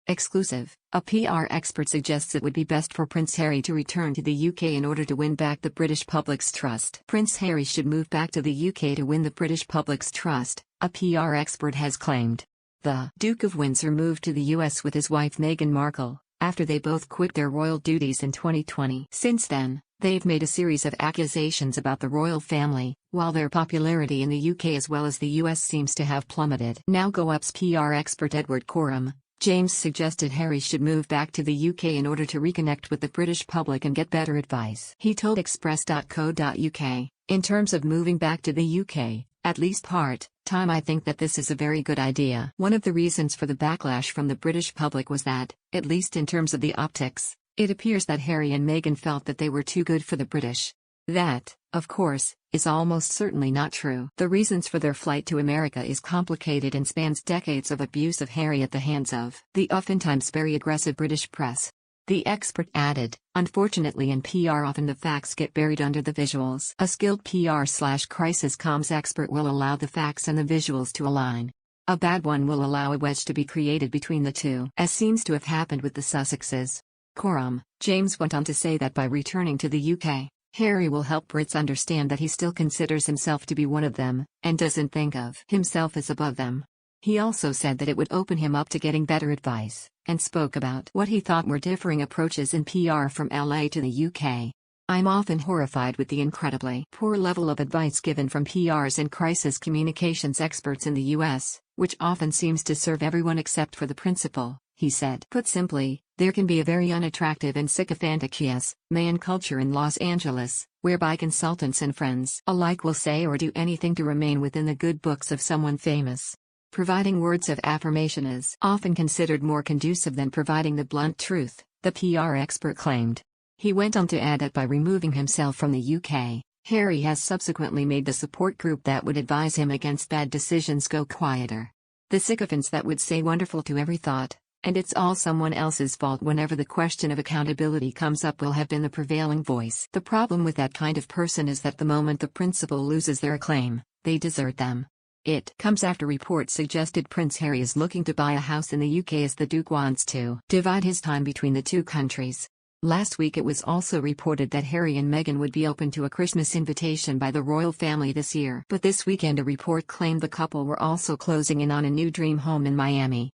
Exclusive, a PR expert suggests it would be best for Prince Harry to return to the UK in order to win back the British public's trust. Prince Harry should move back to the UK to win the British public's trust, a PR expert has claimed. The Duke of Windsor moved to the US with his wife Meghan Markle, after they both quit their royal duties in 2020. Since then, they've made a series of accusations about the royal family, while their popularity in the UK as well as the US seems to have plummeted. Now Go Up's PR expert Edward Coram, James suggested Harry should move back to the UK in order to reconnect with the British public and get better advice. He told Express.co.uk, in terms of moving back to the UK, at least part-time I think that this is a very good idea. One of the reasons for the backlash from the British public was that, at least in terms of the optics, it appears that Harry and Meghan felt that they were too good for the British. That, of course, is almost certainly not true. The reasons for their flight to America is complicated and spans decades of abuse of Harry at the hands of the oftentimes very aggressive British press. The expert added, unfortunately in PR often the facts get buried under the visuals. A skilled PR/crisis comms expert will allow the facts and the visuals to align. A bad one will allow a wedge to be created between the two, as seems to have happened with the Sussexes. Coram, James went on to say that by returning to the UK, Harry will help Brits understand that he still considers himself to be one of them, and doesn't think of himself as above them. He also said that it would open him up to getting better advice, and spoke about what he thought were differing approaches in PR from LA to the UK. I'm often horrified with the incredibly poor level of advice given from PRs and crisis communications experts in the US, which often seems to serve everyone except for the principal, he said. Put simply, there can be a very unattractive and sycophantic yes-man culture in Los Angeles, whereby consultants and friends alike will say or do anything to remain within the good books of someone famous. Providing words of affirmation is often considered more conducive than providing the blunt truth, the PR expert claimed. He went on to add that by removing himself from the UK, Harry has subsequently made the support group that would advise him against bad decisions go quieter. The sycophants that would say wonderful to every thought, and it's all someone else's fault whenever the question of accountability comes up will have been the prevailing voice. The problem with that kind of person is that the moment the principal loses their acclaim, they desert them. It comes after reports suggested Prince Harry is looking to buy a house in the UK as the Duke wants to divide his time between the two countries. Last week it was also reported that Harry and Meghan would be open to a Christmas invitation by the royal family this year. But this weekend a report claimed the couple were also closing in on a new dream home in Miami.